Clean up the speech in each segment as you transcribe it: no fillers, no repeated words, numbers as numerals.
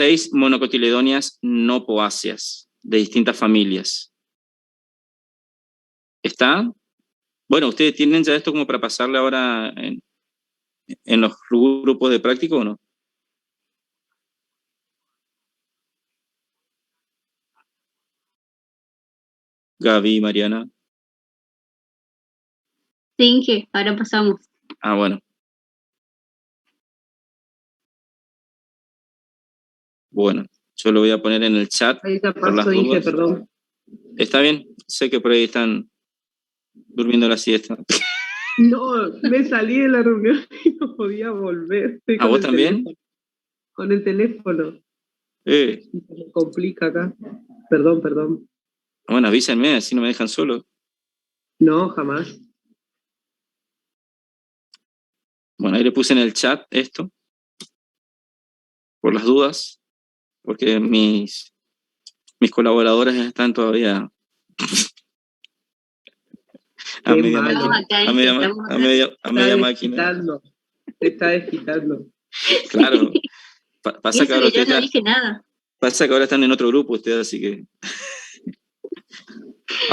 6 monocotiledonias no poáceas de distintas familias. ¿Está? Bueno, ¿ustedes tienen ya esto como para pasarle ahora en los grupos de práctico o no? Gaby, Mariana. Sí, Inge, ahora pasamos. Ah, bueno. Bueno, yo lo voy a poner en el chat. Ahí está, por las paso, Inge, dudas. perdón. ¿Está bien? Sé que por ahí están durmiendo la siesta. No, me salí de la reunión y no podía volver. Estoy ¿A vos también? Con el teléfono. Eh. Se me complica acá. Perdón. Bueno, avísenme, así no me dejan solo. No, jamás. Bueno, ahí le puse en el chat esto. Por las dudas. Porque mis colaboradores están todavía a Qué media malo. máquina. Te está desquitando. Claro. Pasa que ahora yo no dije nada. Pasa que ahora están en otro grupo ustedes, así que...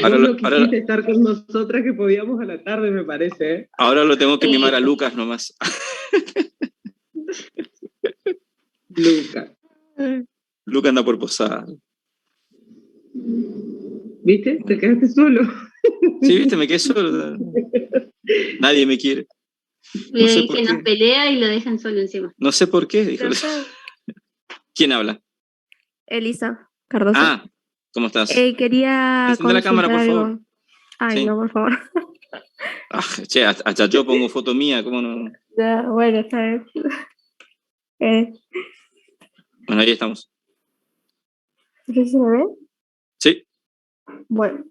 Ahora no quisiste estar con nosotras que podíamos a la tarde, me parece, ¿eh? Ahora lo tengo que mimar a Lucas nomás. Lucas anda por Posada. ¿Viste? Te quedaste solo. Sí, viste, me quedé solo. Nadie me quiere. No sé que nos pelea y lo dejan solo encima. No sé por qué, dijo. ¿Quién habla? Elisa Cardoso. Ah, ¿cómo estás? Quería encende la cámara, por algo. favor. Ay, sí. No, por favor. Che, hasta yo pongo foto mía, ¿cómo no? Ya, bueno, está bien. Bueno, ahí estamos. ¿Sí se me ve? Sí. Bueno,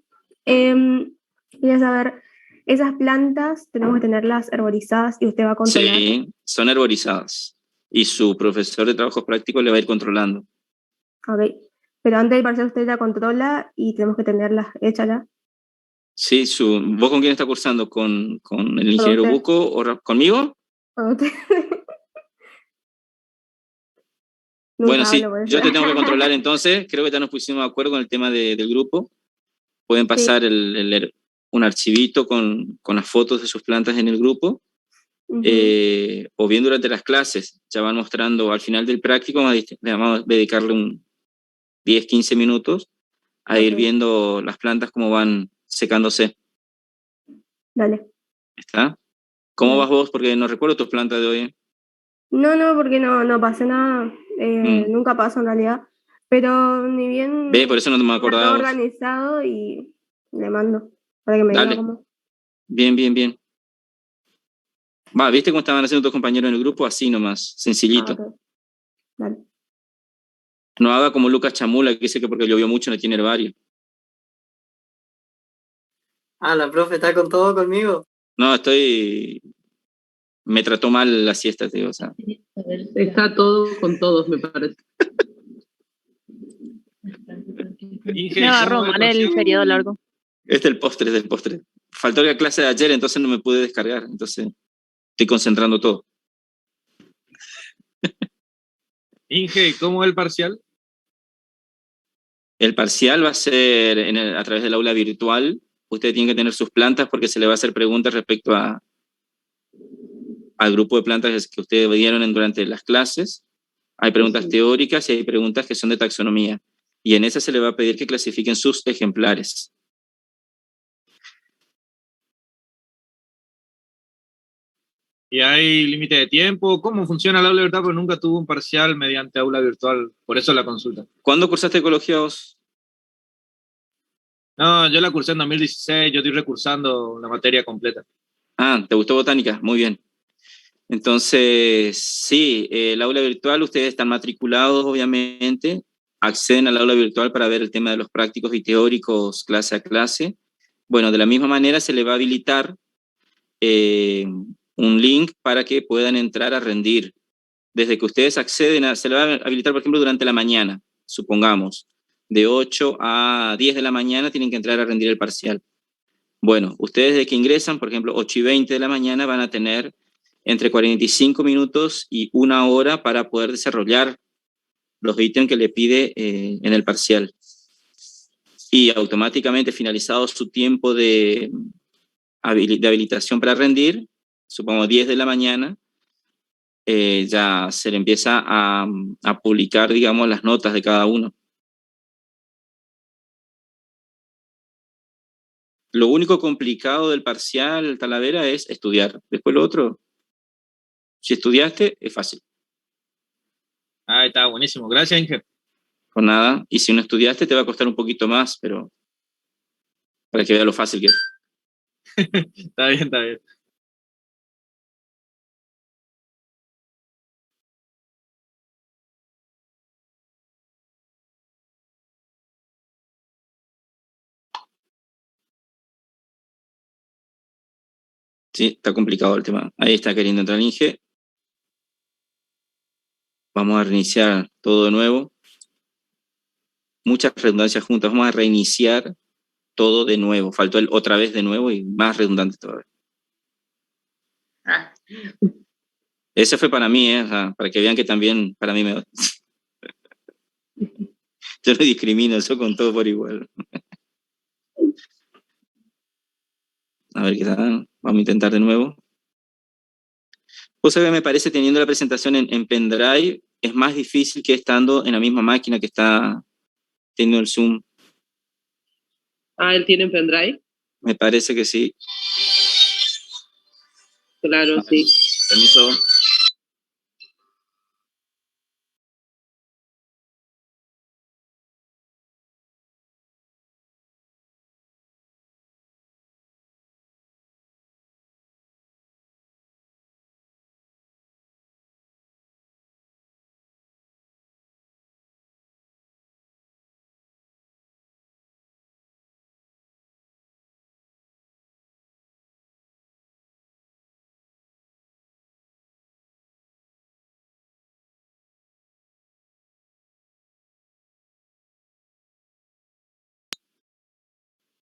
quería saber, esas plantas tenemos que tenerlas herborizadas y usted va a controlar. Sí, son herborizadas. Y su profesor de trabajos prácticos le va a ir controlando. Ok, pero antes del parcial usted la controla y tenemos que tenerlas hechas ya. Sí, ¿vos con quién está cursando? ¿Con el ingeniero Buco o conmigo? Con usted. Bueno, sí, yo te tengo que controlar entonces. Creo que ya nos pusimos de acuerdo con el tema del grupo. Pueden pasar sí. Un archivito con las fotos de sus plantas en el grupo. O bien durante las clases, ya van mostrando al final del práctico, vamos a dedicarle un 10-15 minutos a ir viendo las plantas cómo van secándose. Dale. ¿Está? ¿Cómo vas vos? Porque no recuerdo tus plantas de hoy. No, porque no pasé nada. Nunca pasó en realidad. Pero ni bien... Ve, por eso no me acordaba. Todo organizado y le mando para que me diga cómo. Bien. Va, ¿viste cómo estaban haciendo tus compañeros en el grupo? Así nomás, sencillito. Okay. Dale. No haga como Lucas Chamula, que dice que porque llovió mucho no tiene herbario. La profe está con todo conmigo. No, me trató mal la siesta, tío. O sea. Está todo con todos, me parece. Me agarró mal el feriado largo. Es del postre. Faltó la clase de ayer, entonces no me pude descargar. Entonces estoy concentrando todo. Inge, ¿cómo es el parcial? El parcial va a ser a través del aula virtual. Usted tiene que tener sus plantas porque se le va a hacer preguntas respecto al grupo de plantas que ustedes dieron durante las clases. Hay preguntas teóricas y hay preguntas que son de taxonomía. Y en esa se le va a pedir que clasifiquen sus ejemplares. ¿Y hay límite de tiempo? ¿Cómo funciona el aula virtual? Porque nunca tuve un parcial mediante aula virtual, por eso la consulta. ¿Cuándo cursaste ecología vos? No, yo la cursé en 2016, yo estoy recursando la materia completa. ¿Te gustó botánica? Muy bien. Entonces, sí, el aula virtual, ustedes están matriculados, obviamente, acceden al aula virtual para ver el tema de los prácticos y teóricos clase a clase. Bueno, de la misma manera se le va a habilitar un link para que puedan entrar a rendir. Desde que ustedes acceden, se le va a habilitar, por ejemplo, durante la mañana, supongamos, de 8 a 10 de la mañana tienen que entrar a rendir el parcial. Bueno, ustedes desde que ingresan, por ejemplo, 8:20 de la mañana van a tener entre 45 minutos y 1 hora para poder desarrollar los ítems que le pide en el parcial. Y automáticamente, finalizado su tiempo de habilitación para rendir, supongo 10 de la mañana, ya se le empieza a publicar, digamos, las notas de cada uno. Lo único complicado del parcial Talavera es estudiar. Después lo otro, si estudiaste, es fácil. Ah, está buenísimo. Gracias, Inge. Por nada. Y si no estudiaste, te va a costar un poquito más, pero para que vea lo fácil que es. Está bien, está bien. Sí, está complicado el tema. Ahí está queriendo entrar Inge. Vamos a reiniciar todo de nuevo. Muchas redundancias juntas. Vamos a reiniciar todo de nuevo. Faltó el otra vez de nuevo y más redundante todavía. Ah. Ese fue para mí, o sea, para que vean que también para mí me... Yo no discrimino, eso con todo por igual. A ver qué tal. Vamos a intentar de nuevo. Cosa que me parece, teniendo la presentación en pendrive, es más difícil que estando en la misma máquina que está teniendo el Zoom. Ah, ¿él tiene pendrive? Me parece que sí. Claro, sí. Permiso.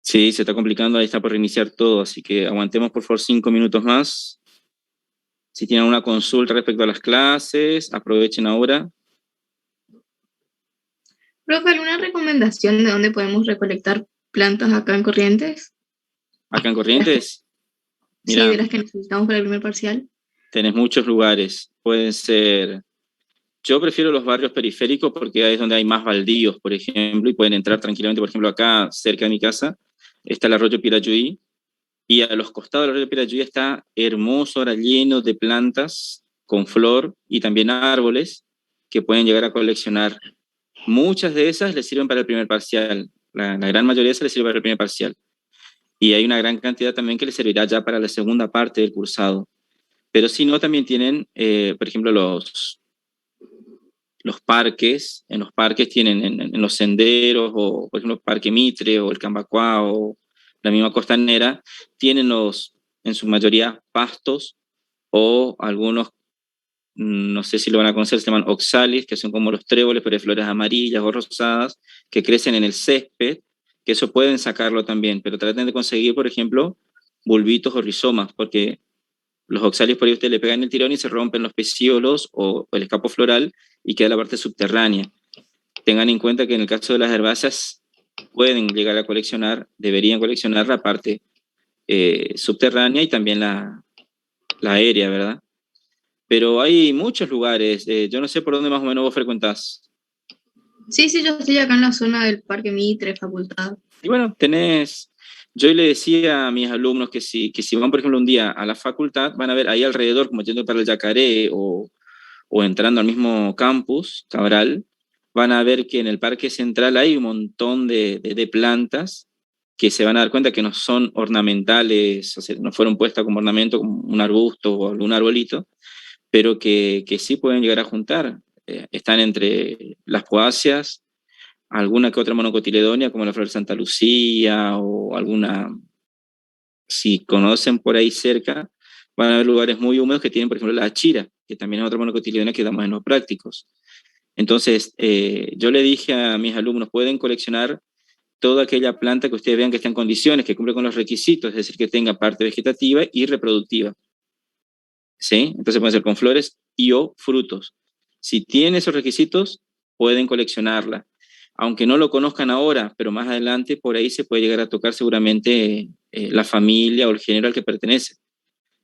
Sí, se está complicando, ahí está por reiniciar todo, así que aguantemos por favor 5 minutos más. Si tienen una consulta respecto a las clases, aprovechen ahora. Profe, ¿alguna recomendación de dónde podemos recolectar plantas acá en Corrientes? Acá en Corrientes, Mira, sí, de las que necesitamos para el primer parcial. Tenés muchos lugares, pueden ser... Yo prefiero los barrios periféricos porque ahí es donde hay más baldíos, por ejemplo, y pueden entrar tranquilamente. Por ejemplo, acá cerca de mi casa está el arroyo Pirayuí, y a los costados del arroyo Pirayuí está hermoso, ahora lleno de plantas con flor y también árboles que pueden llegar a coleccionar. Muchas de esas les sirven para el primer parcial, la gran mayoría de esas les sirve para el primer parcial. Y hay una gran cantidad también que les servirá ya para la segunda parte del cursado. Pero si no, también tienen, por ejemplo, los parques. En los parques tienen en los senderos, o por ejemplo el Parque Mitre o el Cambacuá o la misma Costanera, tienen en su mayoría pastos o algunos, no sé si lo van a conocer, se llaman oxalis, que son como los tréboles pero de flores amarillas o rosadas que crecen en el césped, que eso pueden sacarlo también, pero traten de conseguir, por ejemplo, bulbitos o rizomas, porque los oxalis por ahí ustedes le pegan el tirón y se rompen los pecíolos o el escapo floral y queda la parte subterránea. Tengan en cuenta que en el caso de las herbáceas pueden llegar a coleccionar, deberían coleccionar la parte subterránea y también la aérea, ¿verdad? Pero hay muchos lugares, yo no sé por dónde más o menos vos frecuentás. Sí, yo estoy acá en la zona del Parque Mitre, Facultad. Y bueno, yo le decía a mis alumnos que si van, por ejemplo, un día a la facultad, van a ver ahí alrededor, como yendo para el Yacaré o entrando al mismo campus, Cabral, van a ver que en el Parque Central hay un montón de plantas que se van a dar cuenta que no son ornamentales, o sea, no fueron puestas como ornamento, como un arbusto o algún arbolito, pero que sí pueden llegar a juntar. Están entre las poáceas, alguna que otra monocotiledonia, como la flor de Santa Lucía, o alguna, si conocen por ahí cerca, van a haber lugares muy húmedos que tienen, por ejemplo, la achira, que también es otra monocotiledonia que damos en los prácticos. Entonces, yo le dije a mis alumnos, pueden coleccionar toda aquella planta que ustedes vean que está en condiciones, que cumple con los requisitos, es decir, que tenga parte vegetativa y reproductiva. ¿Sí? Entonces pueden ser con flores y o frutos. Si tiene esos requisitos, pueden coleccionarla. Aunque no lo conozcan ahora, pero más adelante por ahí se puede llegar a tocar seguramente la familia o el género al que pertenece.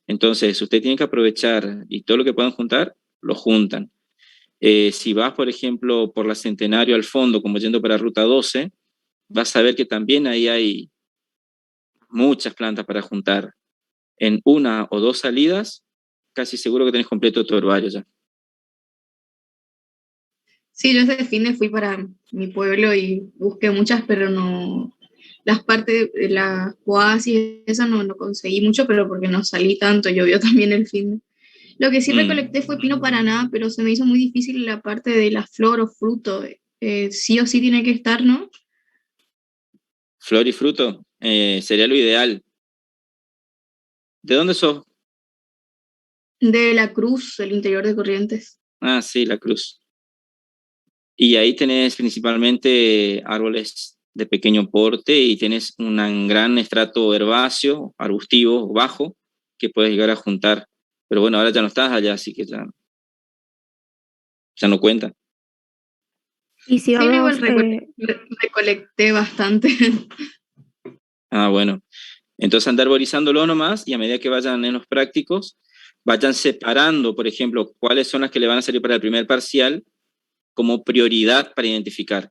Entonces, usted tiene que aprovechar y todo lo que puedan juntar, lo juntan. Si vas, por ejemplo, por la Centenario al fondo, como yendo para Ruta 12, vas a ver que también ahí hay muchas plantas para juntar. En 1 o 2 salidas, casi seguro que tenés completo tu herbario ya. Sí, yo ese fin de fui para mi pueblo y busqué muchas, pero no, las partes de las oasis, esas no conseguí mucho, pero porque no salí tanto, llovió también el fin de. Lo que sí recolecté fue pino paraná, pero se me hizo muy difícil la parte de la flor o fruto. Sí o sí tiene que estar, ¿no? Flor y fruto, sería lo ideal. ¿De dónde sos? De la Cruz, el interior de Corrientes. Ah, sí, La Cruz. Y ahí tenés principalmente árboles de pequeño porte y tenés un gran estrato herbáceo, arbustivo, bajo, que puedes llegar a juntar. Pero bueno, ahora ya no estás allá, así que ya no cuenta. Y si Sí, pero vamos, igual recolecté bastante. Ah, bueno. Entonces andar arborizándolo nomás y a medida que vayan en los prácticos, vayan separando, por ejemplo, cuáles son las que le van a salir para el primer parcial como prioridad para identificar.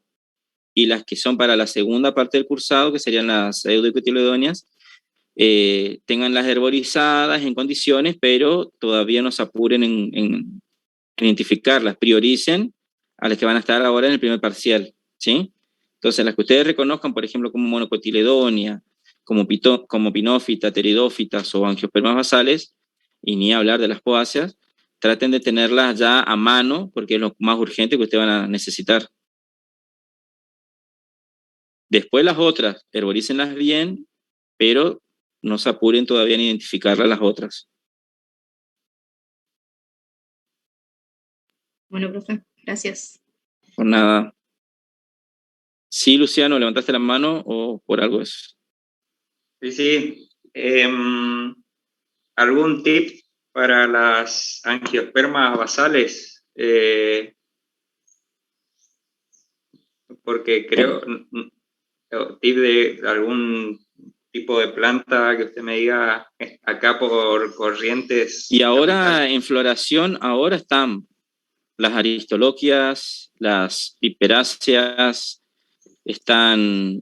Y las que son para la segunda parte del cursado, que serían las eudicotiledóneas, tenganlas herborizadas en condiciones, pero todavía no se apuren en identificarlas, prioricen a las que van a estar ahora en el primer parcial, ¿sí? Entonces, las que ustedes reconozcan, por ejemplo, como monocotiledonia, como pinófita, pteridófitas o angiospermas basales, y ni hablar de las poáceas, traten de tenerlas ya a mano, porque es lo más urgente que ustedes van a necesitar. Después las otras, herborícenlas bien, pero no se apuren todavía en identificarlas las otras. Bueno, profe, gracias. Por nada. Sí, Luciano, ¿levantaste la mano o por algo es? Sí. ¿Algún tip para las angiospermas basales? Porque creo, tip de algún tipo de planta que usted me diga acá por Corrientes. Y ahora capital. en floración, ahora están las aristoloquias, las piperáceas, están,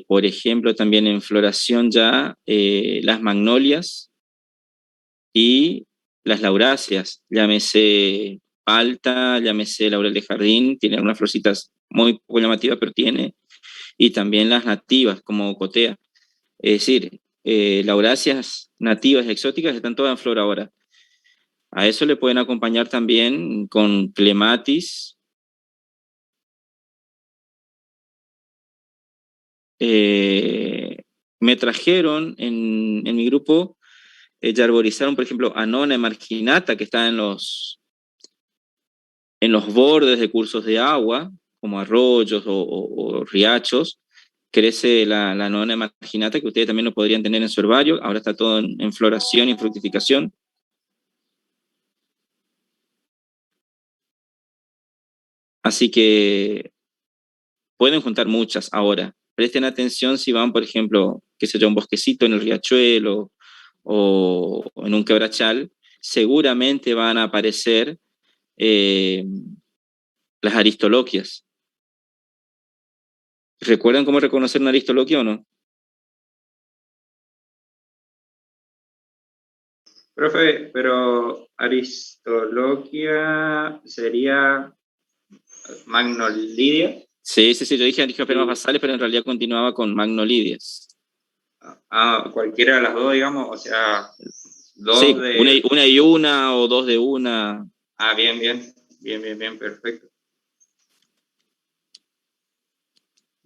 por ejemplo, también en floración ya las magnolias y las lauráceas, llámese palta, llámese laurel de jardín, tiene unas florcitas muy poco llamativas, pero tiene, y también las nativas, como cotea. Es decir, lauráceas nativas exóticas están todas en flor ahora. A eso le pueden acompañar también con clematis, me trajeron en mi grupo, ya arborizaron, por ejemplo, Annona marginata, que está en los bordes de cursos de agua, como arroyos o riachos. Crece la Annona marginata, que ustedes también lo podrían tener en su herbario. Ahora está todo en floración y fructificación. Así que pueden juntar muchas ahora. Presten atención si van, por ejemplo, qué sé yo, un bosquecito en el riachuelo o en un quebrachal, seguramente van a aparecer las aristoloquias. ¿Recuerdan cómo reconocer una aristoloquia o no? Profe, pero aristoloquia sería magnolidia. Sí, yo dije angiospermas basales, pero en realidad continuaba con magnolidias. Cualquiera de las dos, digamos, o sea, dos sí, de... una y una o dos de una. Bien, perfecto.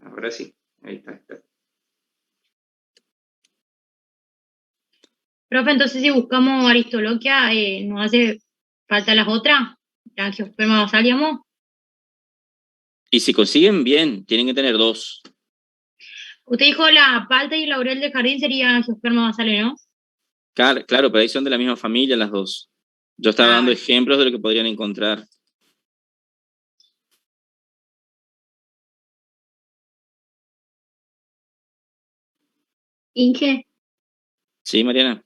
Ahora sí, ahí está. Profe, entonces si buscamos aristoloquia, ¿nos hace falta las otras? ¿La angiosperma basal, digamos? Y si consiguen, bien, tienen que tener 2. Usted dijo la palta y el laurel de jardín sería angiosperma basal, ¿no? Claro, pero ahí son de la misma familia las dos. Yo estaba dando ejemplos de lo que podrían encontrar. Inge, Sí, Mariana.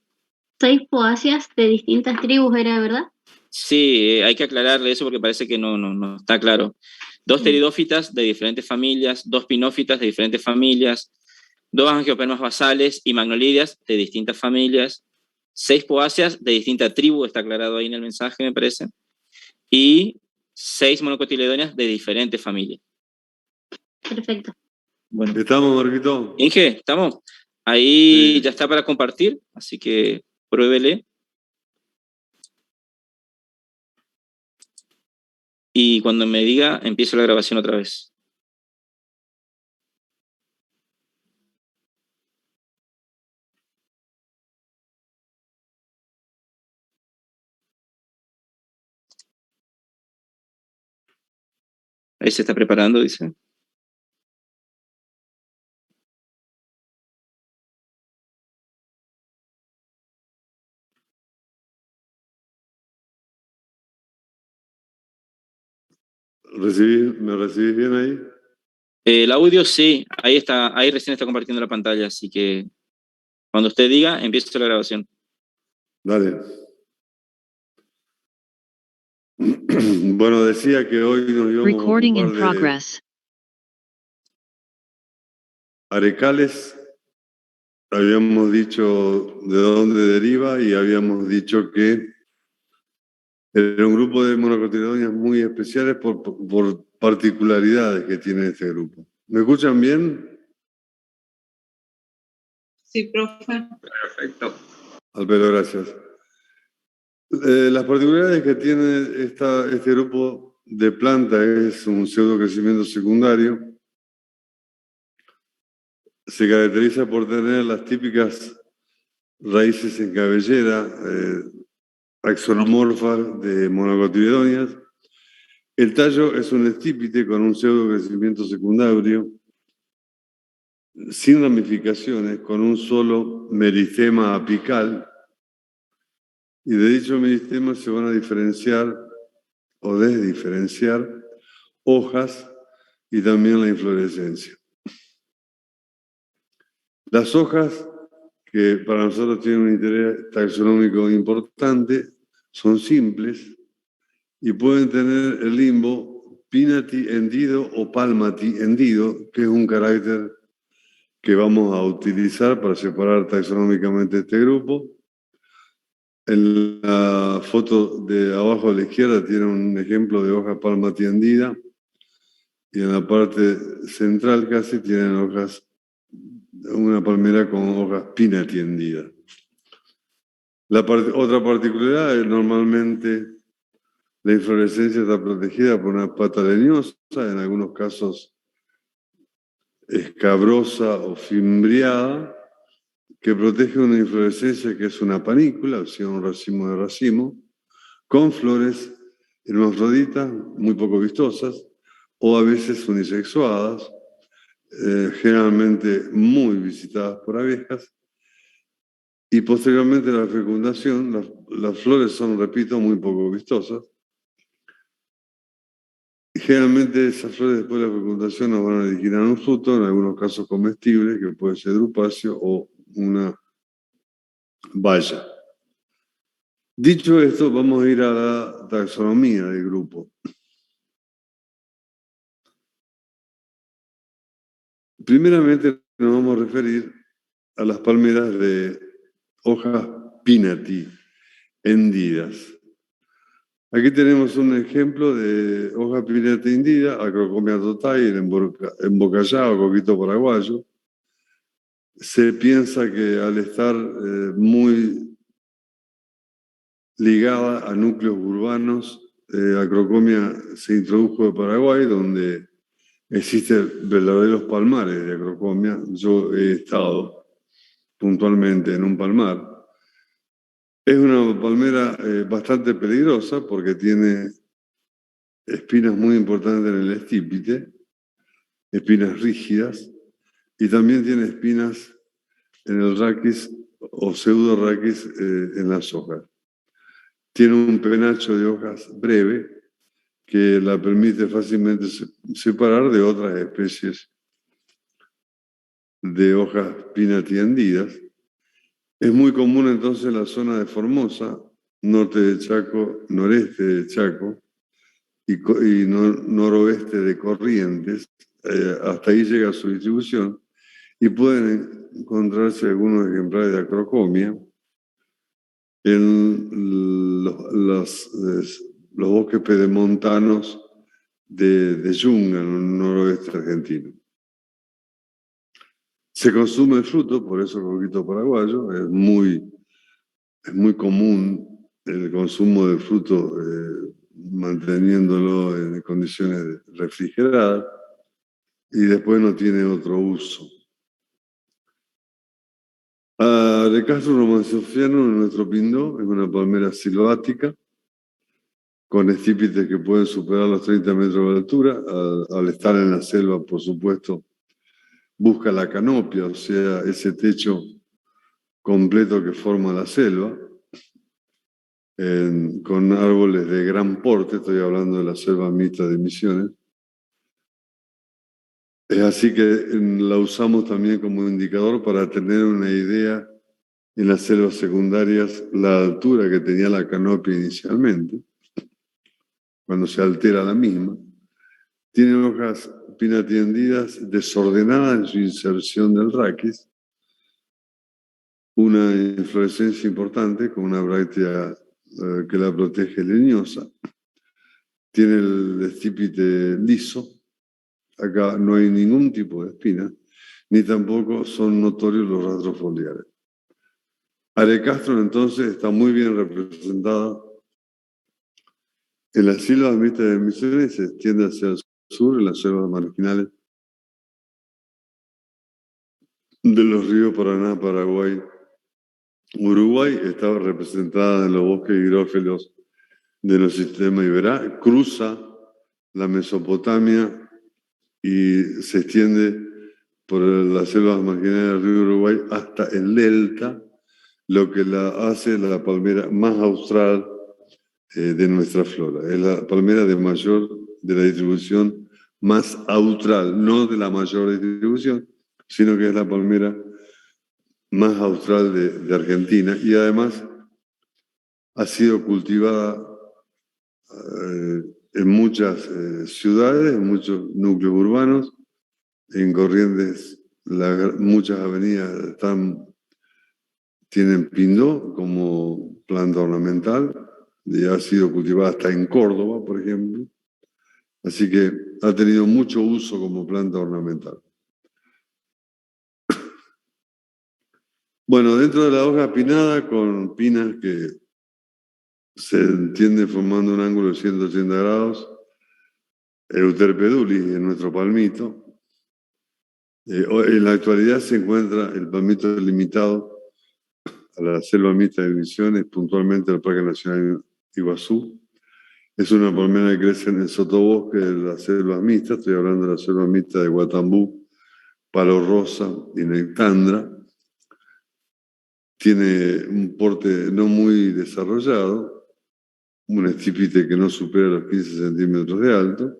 6 poasias de distintas tribus, ¿era verdad? Sí, hay que aclararle eso porque parece que no está claro. 2 pteridófitas de diferentes familias, 2 pinófitas de diferentes familias, 2 angiospermas basales y magnolidias de distintas familias, 6 poáceas de distinta tribu, está aclarado ahí en el mensaje, me parece, y 6 monocotiledóneas de diferentes familias. Perfecto. Bueno. ¿Estamos, Marquito? Inge, ¿estamos? Ahí Sí. ya está para compartir, así que pruébele. Y cuando me diga, empiezo la grabación otra vez. Ahí se está preparando, dice. ¿Me recibís bien ahí? El audio sí, ahí está, ahí recién está compartiendo la pantalla, así que cuando usted diga, empiezo la grabación. Dale. Bueno, decía que hoy nos íbamos a ocupar de arecales. Habíamos dicho de dónde deriva y habíamos dicho que era un grupo de monocotiledóneas muy especiales por particularidades que tiene este grupo. ¿Me escuchan bien? Sí, profe. Perfecto. Alberto, gracias. Las particularidades que tiene este grupo de planta es un pseudocrecimiento secundario. Se caracteriza por tener las típicas raíces en cabellera, axonomorfas de monocotiledóneas. El tallo es un estípite con un pseudocrecimiento secundario, sin ramificaciones, con un solo meristema apical, y de dicho meristema se van a diferenciar o desdiferenciar hojas y también la inflorescencia. Las hojas, que para nosotros tienen un interés taxonómico importante, son simples y pueden tener el limbo pinnati hendido o palmati hendido, que es un carácter que vamos a utilizar para separar taxonómicamente este grupo. En la foto de abajo a la izquierda tiene un ejemplo de hoja palmati hendida y en la parte central casi tienen hojas, una palmera con hojas pinnati hendidas. Otra particularidad es normalmente la inflorescencia está protegida por una pata leñosa, en algunos casos escabrosa o fimbriada, que protege una inflorescencia que es una panícula, o sea, un racimo de racimo, con flores hermafroditas, muy poco vistosas, o a veces unisexuadas, generalmente muy visitadas por abejas. Y posteriormente la fecundación, las flores son, repito, muy poco vistosas. Generalmente esas flores después de la fecundación nos van a originar un fruto, en algunos casos comestible, que puede ser drupacio o una baya. Dicho esto, vamos a ir a la taxonomía del grupo. Primeramente nos vamos a referir a las palmeras de hojas pinnati, hendidas. Aquí tenemos un ejemplo de hoja pinnati hendida, Acrocomia totai, embocallado, coquito paraguayo. Se piensa que al estar muy ligada a núcleos urbanos, Acrocomia se introdujo de Paraguay, donde existen verdaderos palmares de Acrocomia. Yo he estado puntualmente en un palmar. Es una palmera bastante peligrosa porque tiene espinas muy importantes en el estípite, espinas rígidas, y también tiene espinas en el raquis o pseudo-raquis en las hojas. Tiene un penacho de hojas breve que la permite fácilmente separar de otras especies de hojas pinatiendidas. Es muy común entonces en la zona de Formosa, norte de Chaco, noreste de Chaco y noroeste de Corrientes. Hasta ahí llega su distribución y pueden encontrarse algunos ejemplares de Acrocomia en los bosques pedemontanos de Yunga, en el noroeste argentino. Se consume el fruto, por eso el coquito paraguayo. Es muy común el consumo del fruto manteniéndolo en condiciones refrigeradas y después no tiene otro uso. Arecastro romanzofiano en nuestro pindó es una palmera silvática con estípites que pueden superar los 30 metros de altura. Al estar en la selva, por supuesto, busca la canopia, o sea, ese techo completo que forma la selva, con árboles de gran porte. Estoy hablando de la selva mixta de Misiones. Es así que la usamos también como indicador para tener una idea en las selvas secundarias la altura que tenía la canopia inicialmente, cuando se altera la misma. Tiene hojas pinatiendidas desordenadas en su inserción del raquis, una inflorescencia importante con una bráctea que la protege leñosa. Tiene el estípite liso. Acá no hay ningún tipo de espina, ni tampoco son notorios los rastros foliares. Arecastro entonces está muy bien representada en las selvas mixtas de Misiones y se extiende hacia el sur, en las selvas marginales de los ríos Paraná, Paraguay, Uruguay. Está representada en los bosques hidrófilos de los sistemas Iberá, cruza la Mesopotamia y se extiende por las selvas marginales del río Uruguay hasta el delta, lo que la hace la palmera más austral de nuestra flora. Es la palmera de la distribución más austral, no de la mayor distribución, sino que es la palmera más austral de Argentina, y además ha sido cultivada en muchas ciudades, en muchos núcleos urbanos. En Corrientes muchas avenidas tienen pindó como planta ornamental, y ha sido cultivada hasta en Córdoba, por ejemplo. Así que ha tenido mucho uso como planta ornamental. Bueno, dentro de la hoja pinada, con pinas que se entienden formando un ángulo de 180 grados, Euterpe edulis en nuestro palmito. En la actualidad se encuentra el palmito limitado a la selva mixta de Misiones, puntualmente al Parque Nacional Iguazú. Es una palmera que crece en el sotobosque de las selvas mixtas. Estoy hablando de la selva mixta de Guatambú, Palo Rosa y Nectandra. Tiene un porte no muy desarrollado, un estípite que no supera los 15 centímetros de alto.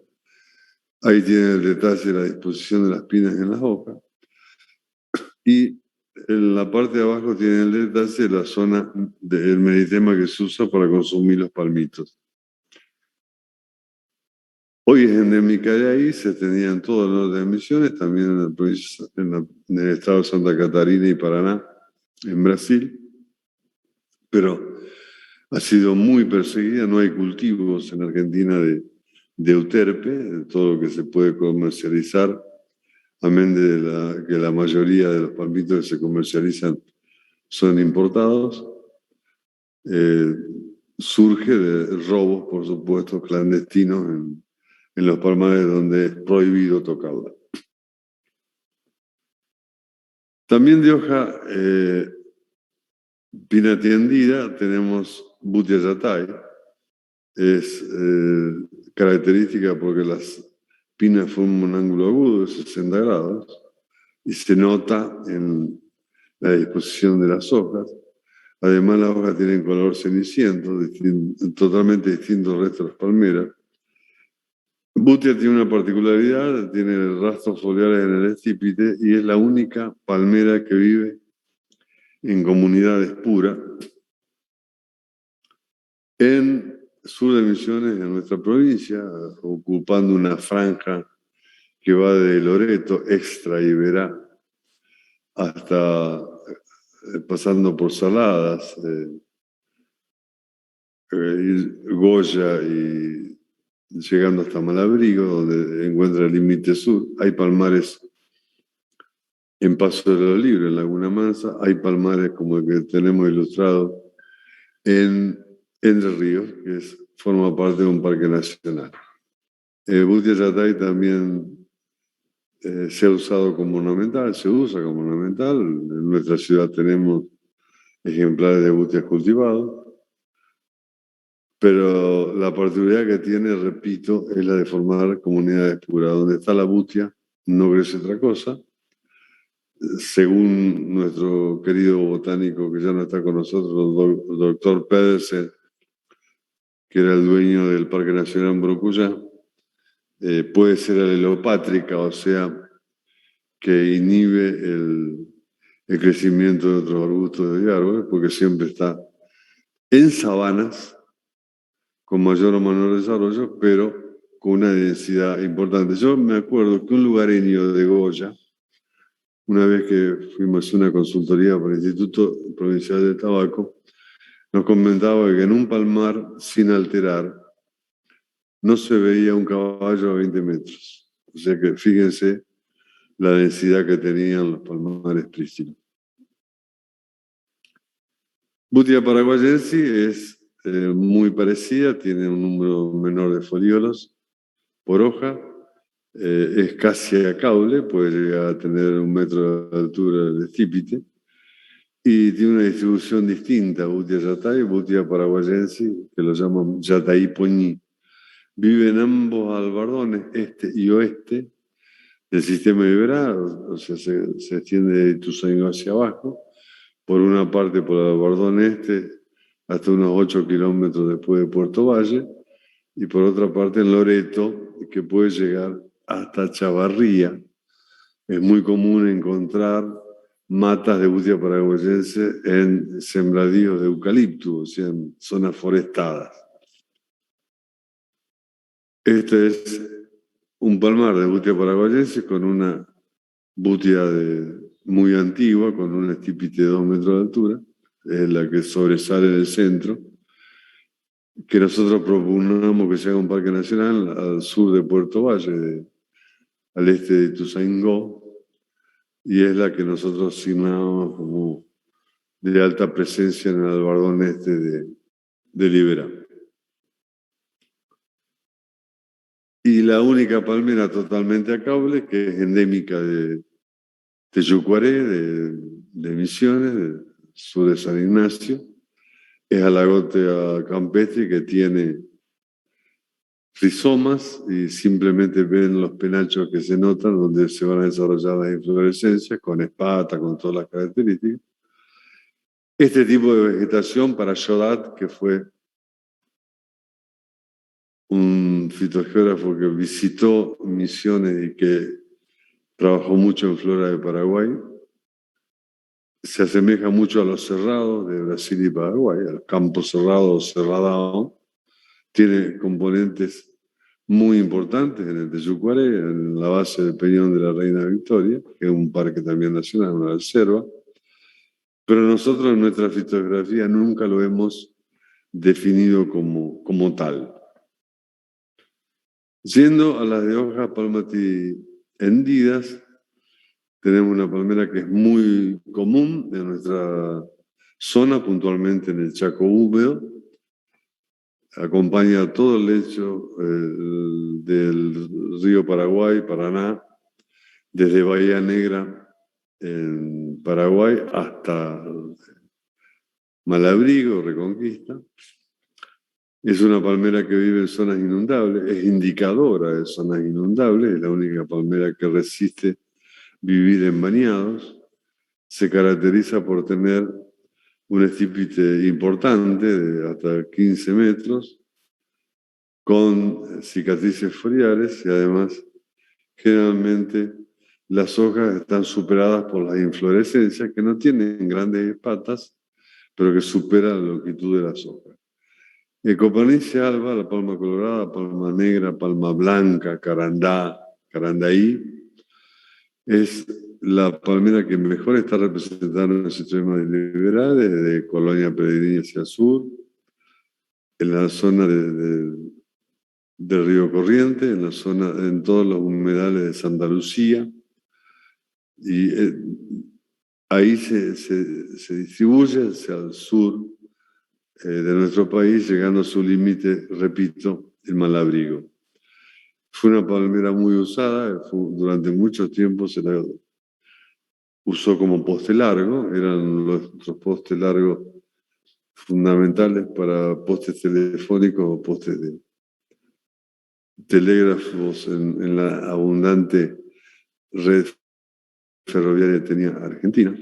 Ahí tiene el detalle de la disposición de las pinas en las hojas. Y en la parte de abajo tiene el detalle de la zona del meritema que se usa para consumir los palmitos. Hoy es endémica de ahí, se tenía en todo el norte de Misiones, también en la provincia, en el estado de Santa Catarina y Paraná, en Brasil, pero ha sido muy perseguida. No hay cultivos en Argentina de euterpe, de todo lo que se puede comercializar, amén de que la mayoría de los palmitos que se comercializan son importados. Surge de robos, por supuesto, clandestinos en los palmares donde es prohibido tocarla. También de hoja pinatiendida tenemos Butia yatay. Es característica porque las pinas forman un ángulo agudo de 60 grados y se nota en la disposición de las hojas. Además, las hojas tienen color ceniciento, totalmente distinto al resto de las palmeras. Butia tiene una particularidad, tiene rastros foliares en el estípite y es la única palmera que vive en comunidades puras en sur de Misiones, en nuestra provincia, ocupando una franja que va de Loreto, Extra Iberá, hasta pasando por Saladas, Goya y llegando hasta Malabrigo, donde encuentra el límite sur. Hay palmares en Paso de los Libres, en Laguna Mansa, hay palmares como el que tenemos ilustrado en Entre Ríos, que forma parte de un parque nacional. Butia Yatay también se ha usado como ornamental, se usa como ornamental. En nuestra ciudad tenemos ejemplares de butias cultivados, pero la particularidad que tiene, repito, es la de formar comunidades puras. Donde está la butia no crece otra cosa. Según nuestro querido botánico que ya no está con nosotros, el doctor Pedersen, que era el dueño del Parque Nacional Mburucuyá, puede ser alelopátrica, o sea, que inhibe el crecimiento de otros arbustos y árboles, porque siempre está en sabanas, con mayor o menor desarrollo, pero con una densidad importante. Yo me acuerdo que un lugareño de Goya, una vez que fuimos a una consultoría por el Instituto Provincial de Tabaco, nos comentaba que en un palmar sin alterar no se veía un caballo a 20 metros. O sea que fíjense la densidad que tenían los palmares prístinos. Butia paraguayense es muy parecida, tiene un número menor de foliolos por hoja, es casi a caule, puede llegar a tener 1 metro de altura el estípite, y tiene una distribución distinta, Butia yatay y Butia paraguayense, que lo llaman yatay poñí. Vive en ambos albardones, este y oeste, del sistema Iberá, o sea, se extiende de Ituzaingó hacia abajo, por una parte por el albardón este, hasta unos 8 kilómetros después de Puerto Valle, y por otra parte en Loreto, que puede llegar hasta Chavarría. Es muy común encontrar matas de Butia paraguayense en sembradíos de eucalipto, o sea, en zonas forestadas. Este es un palmar de Butia paraguayense con una butia muy antigua, con un estípite de 2 metros de altura, es la que sobresale del centro, que nosotros propugnamos que se haga un parque nacional al sur de Puerto Valle, al este de Ituzaingó, y es la que nosotros asignamos como de alta presencia en el albardón este de Liberá. Y la única palmera totalmente a cable, que es endémica de Teyucuaré, de Misiones, del sur de San Ignacio, es Alagotea campestre, que tiene rizomas y simplemente ven los penachos que se notan, donde se van a desarrollar las inflorescencias, con espata, con todas las características. Este tipo de vegetación para Yodat, que fue un fitogeógrafo que visitó Misiones y que trabajó mucho en flora de Paraguay, se asemeja mucho a los cerrados de Brasil y Paraguay, al campo cerrado o cerradao. Tiene componentes muy importantes en el Teyucuaré, en la base del Peñón de la Reina Victoria, que es un parque también nacional, una reserva. Pero nosotros en nuestra fitografía nunca lo hemos definido como tal. Yendo a las de hojas palmati hendidas, tenemos una palmera que es muy común en nuestra zona, puntualmente en el Chaco húmedo. Acompaña todo el lecho del río Paraguay, Paraná, desde Bahía Negra en Paraguay hasta Malabrigo, Reconquista. Es una palmera que vive en zonas inundables, es indicadora de zonas inundables, es la única palmera que resiste vivir en bañados. Se caracteriza por tener un estípite importante de hasta 15 metros, con cicatrices foliares y además generalmente las hojas están superadas por las inflorescencias que no tienen grandes patas, pero que superan la longitud de las hojas. Copanicia alba, la palma colorada, palma negra, palma blanca, carandaí, es la palmera que mejor está representada en el sistema liberal, desde Colonia Peregrina hacia el sur, en la zona del Río Corriente, en todos los humedales de Santa Lucía, y ahí se distribuye hacia el sur de nuestro país, llegando a su límite, repito, el Malabrigo. Fue una palmera muy usada, durante mucho tiempo se la usó como poste largo, eran nuestros postes largos fundamentales para postes telefónicos o postes de telégrafos en la abundante red ferroviaria que tenía Argentina.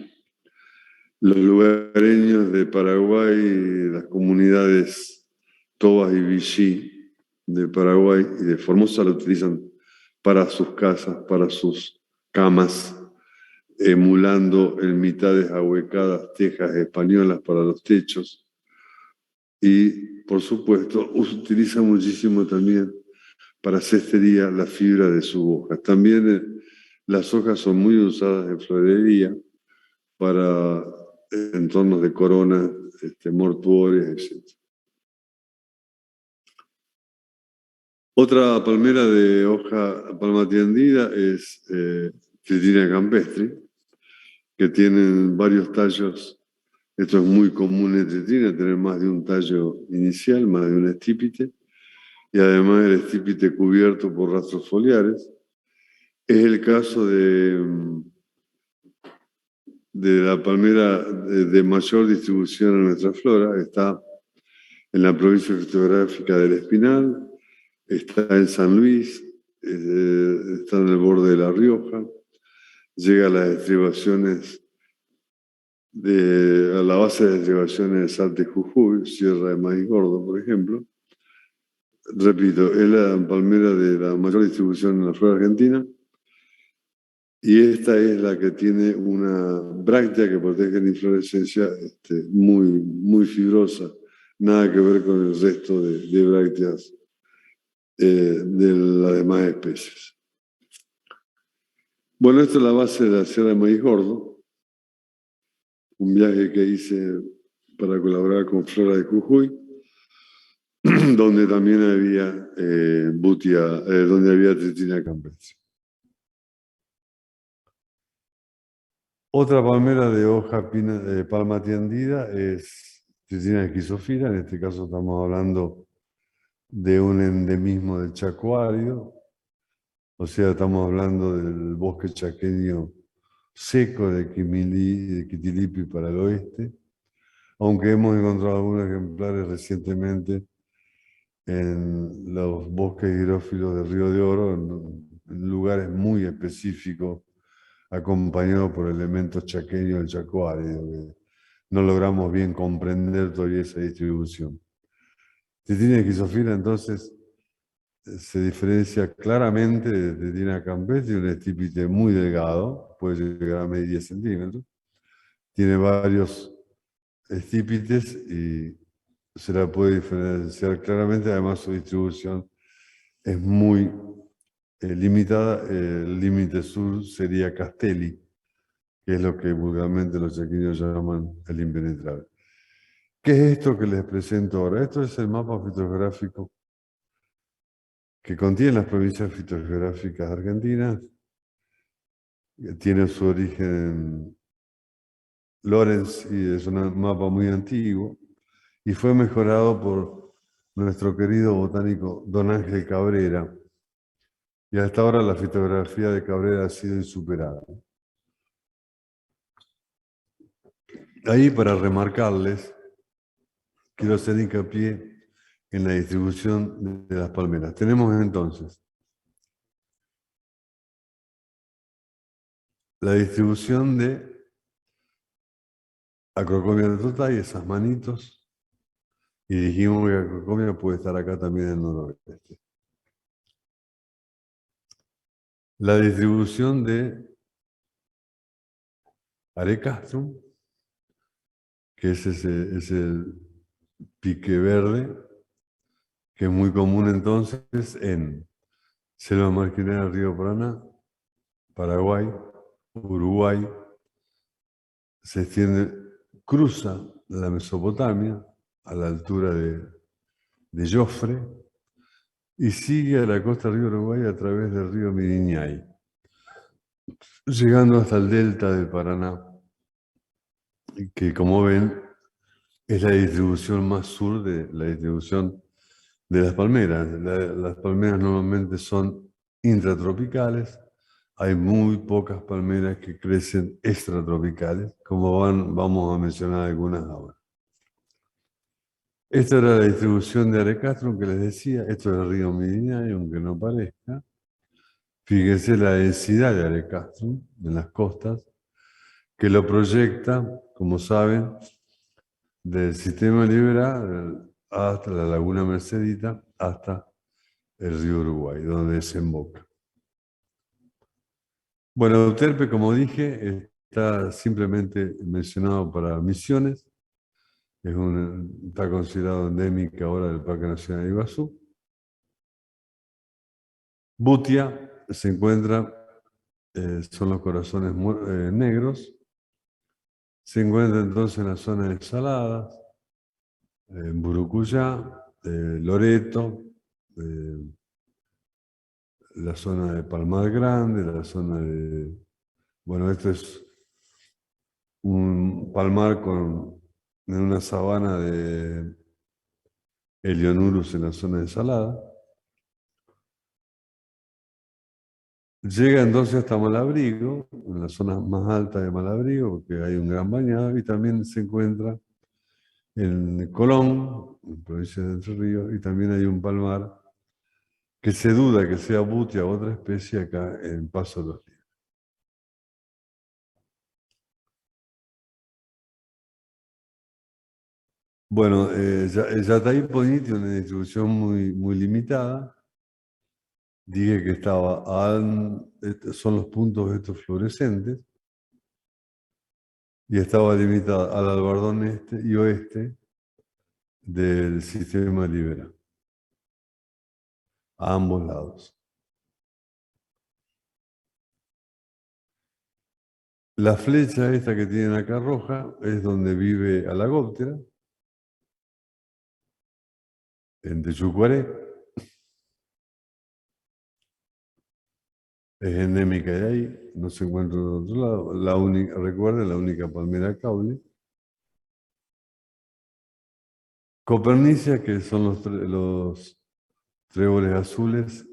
Los lugareños de Paraguay, las comunidades Tobas y Vichy de Paraguay y de Formosa lo utilizan para sus casas, para sus camas, emulando en mitades ahuecadas tejas españolas para los techos. Y, por supuesto, utiliza muchísimo también para cestería la fibra de sus hojas. También las hojas son muy usadas en florería para entornos de coronas mortuorias, etc. Otra palmera de hoja palma tendida es Tritina campestri, que tienen varios tallos. Esto es muy común en Tritina, tener más de un tallo inicial, más de un estípite, y además el estípite cubierto por rastros foliares. Es el caso de la palmera de mayor distribución en nuestra flora. Está en la provincia fitográfica del Espinal, está en San Luis, está en el borde de La Rioja, llega a las estribaciones, a la base de las estribaciones de Salta y Jujuy, Sierra de Maíz Gordo, por ejemplo. Repito, es la palmera de la mayor distribución en la flora argentina. Y esta es la que tiene una bráctea que protege la inflorescencia muy fibrosa, nada que ver con el resto de brácteas de las demás especies. Bueno, esta es la base de la Sierra de Maíz Gordo, un viaje que hice para colaborar con Flora de Jujuy, donde también había donde había Tritina campestri. Otra palmera de hoja palma tendida es Tritina esquizofila. En este caso estamos hablando de un endemismo del Chaco árido, o sea, estamos hablando del bosque chaqueño seco de Quitilipi para el oeste, aunque hemos encontrado algunos ejemplares recientemente en los bosques hidrófilos del Río de Oro, en lugares muy específicos, acompañado por elementos chaqueños del Chaco árido, que no logramos bien comprender todavía esa distribución. Tritina esquizofila, entonces, se diferencia claramente de Tritina campestri, un estípite muy delgado, puede llegar a medir 10 centímetros, tiene varios estípites y se la puede diferenciar claramente, además su distribución es muy limitada. El límite sur sería Castelli, que es lo que vulgarmente los chaqueños llaman el impenetrable. ¿Qué es esto que les presento ahora? Esto es el mapa fitogeográfico que contiene las provincias fitogeográficas argentinas. Tiene su origen en Lorenz y es un mapa muy antiguo y fue mejorado por nuestro querido botánico Don Ángel Cabrera. Y hasta ahora la fitografía de Cabrera ha sido insuperada. Ahí, para remarcarles, quiero hacer hincapié en la distribución de las palmeras. Tenemos entonces la distribución de Acrocomia retutei, esas manitos, Y dijimos que Acrocomia puede estar acá también en el noroeste. La distribución de Arecastrum, que es el pique verde, que es muy común entonces en selva marginal del río Paraná, Paraguay, Uruguay, se extiende, cruza la Mesopotamia a la altura de Jofre y sigue a la costa del río Uruguay a través del río Miriñay, llegando hasta el delta del Paraná, que como ven es la distribución más sur de la distribución de las palmeras. Las palmeras normalmente son intratropicales. Hay muy pocas palmeras que crecen extratropicales, como vamos a mencionar algunas ahora. Esta era la distribución de Arecastrum que les decía. Esto es el río Miriñay, aunque no parezca. Fíjense la densidad de Arecastrum en las costas, que lo proyecta, como saben, del sistema Liberá hasta la laguna Mercedita, hasta el río Uruguay, donde desemboca. Bueno, Euterpe, como dije, está simplemente mencionado para Misiones. Está considerado endémica ahora del Parque Nacional de Iguazú. Butia se encuentra, son los corazones negros. Se encuentra entonces en la zona de Saladas, en Burucuyá, Loreto, la zona de Palmar Grande, la zona de... Bueno, esto es un palmar en una sabana de Helionurus en la zona de Salada. Llega entonces hasta Malabrigo, en la zona más alta de Malabrigo, porque hay un gran bañado, y también se encuentra en Colón, en provincia de Entre Ríos, y también hay un palmar que se duda que sea butia o otra especie acá en Paso de los Libres. Bueno, Yataí Ponit tiene una distribución muy limitada. Dije que son los puntos estos fluorescentes, y estaba limitada al albardón este y oeste del sistema Liberá, a ambos lados. La flecha esta que tienen acá roja es donde vive Alagóptera, en Techucuaré. Es endémica de ahí, no se encuentra en otro lado. Recuerden, la única palmera caule. Copernicia, que son los tréboles azules,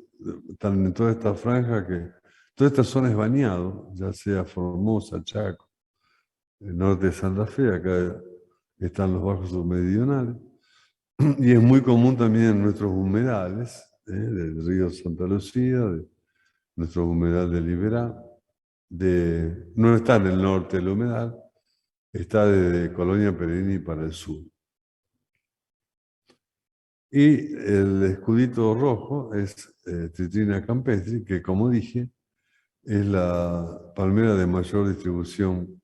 están en toda esta franja, toda esta zona es bañado, ya sea Formosa, Chaco, el norte de Santa Fe, acá están los bajos submeridionales. Y es muy común también en nuestros humedales, del río Santa Lucía, de nuestro humedal de Liberá, no está en el norte del humedal, está desde Colonia Peregrini para el sur. Y el escudito rojo es Tritrina campestri, que como dije, es la palmera de mayor distribución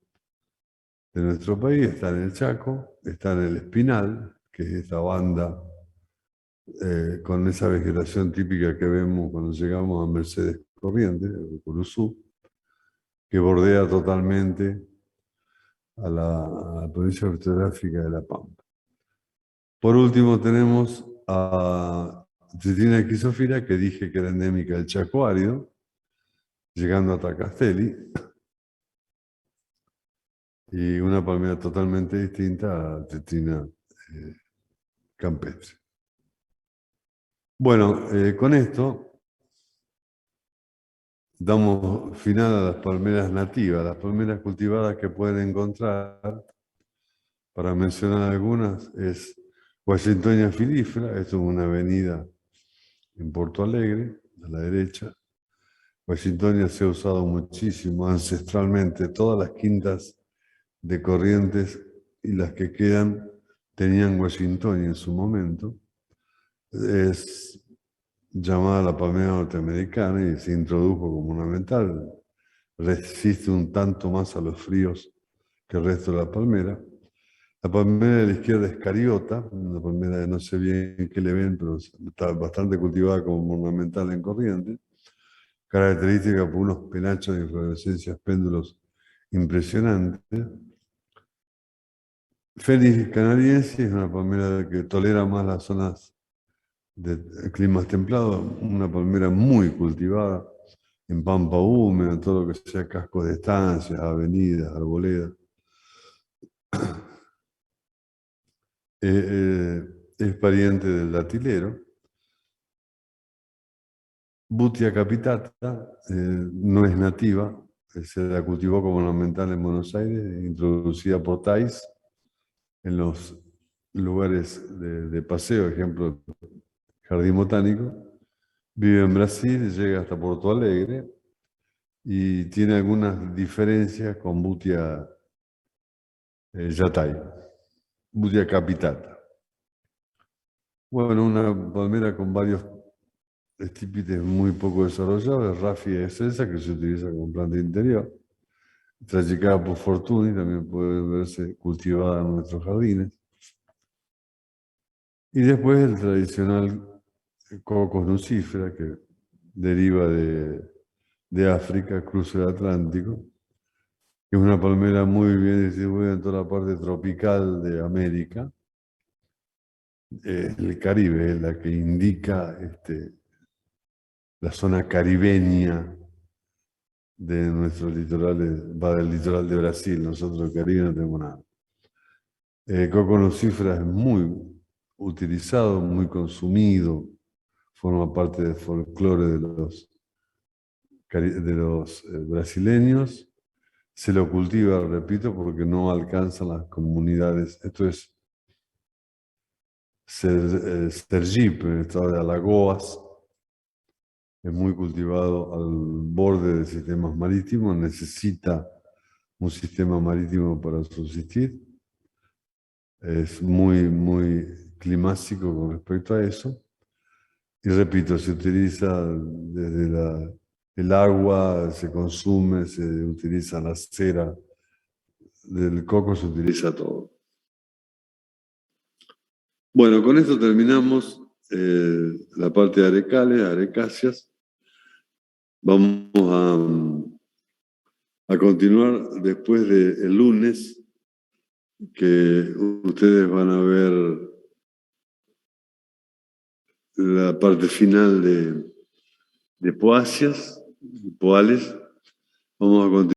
de nuestro país. Está en el Chaco, está en el Espinal, que es esta banda con esa vegetación típica que vemos cuando llegamos a Mercedes Corrientes, el Curuzú, que bordea totalmente a la provincia ortográfica de La Pampa. Por último tenemos a Tritrina equisofila, que dije que era endémica del Chaco árido, llegando hasta Castelli, y una palmera totalmente distinta a Tritrina campestre. Bueno, con esto damos final a las palmeras nativas, las palmeras cultivadas que pueden encontrar. Para mencionar algunas, es Washingtonia filífera, esto es una avenida en Porto Alegre, a la derecha. Washingtonia se ha usado muchísimo ancestralmente, todas las quintas de Corrientes y las que quedan tenían Washington en su momento, es llamada la palmera norteamericana y se introdujo como ornamental. Resiste un tanto más a los fríos que el resto de la palmera. La palmera de la izquierda es cariota, una palmera de no sé bien qué le ven, pero está bastante cultivada como ornamental en Corrientes, característica por unos penachos de inflorescencias péndulos impresionantes. Félix canadiense es una palmera que tolera más las zonas de climas templados, una palmera muy cultivada en pampa húmeda, en todo lo que sea cascos de estancias, avenidas, arboledas. Es pariente del datilero. Butia capitata no es nativa, se la cultivó como ornamental en Buenos Aires, introducida por Thais en los lugares de paseo, ejemplo, Jardín Botánico. Vive en Brasil, llega hasta Porto Alegre y tiene algunas diferencias con Butia yatay, Butia capitata. Bueno, una palmera con varios estípites muy poco desarrollados, es Raffia excelsa, que se utiliza como planta interior. Trachicada por Fortuny, también puede verse cultivada en nuestros jardines. Y después el tradicional Cocos nucifera, que deriva de África, cruza el Atlántico, que es una palmera muy bien distribuida en toda la parte tropical de América. El Caribe es la que indica la zona caribeña de nuestros litorales, va del litoral de Brasil, nosotros el Caribe no tenemos nada. Coco nucifera es muy utilizado, muy consumido, forma parte del folclore de los brasileños. Se lo cultiva, repito, porque no alcanzan las comunidades. Esto es Sergipe, en el estado de Alagoas. Es muy cultivado al borde de sistemas marítimos, necesita un sistema marítimo para subsistir. Es muy, muy climático con respecto a eso. Y repito, se utiliza desde el agua, se consume, se utiliza la cera del coco, se utiliza todo. Bueno, con esto terminamos la parte de arecales, arecáceas. Vamos a continuar después del lunes, que ustedes van a ver la parte final de poáceas, poales. Vamos a continuar.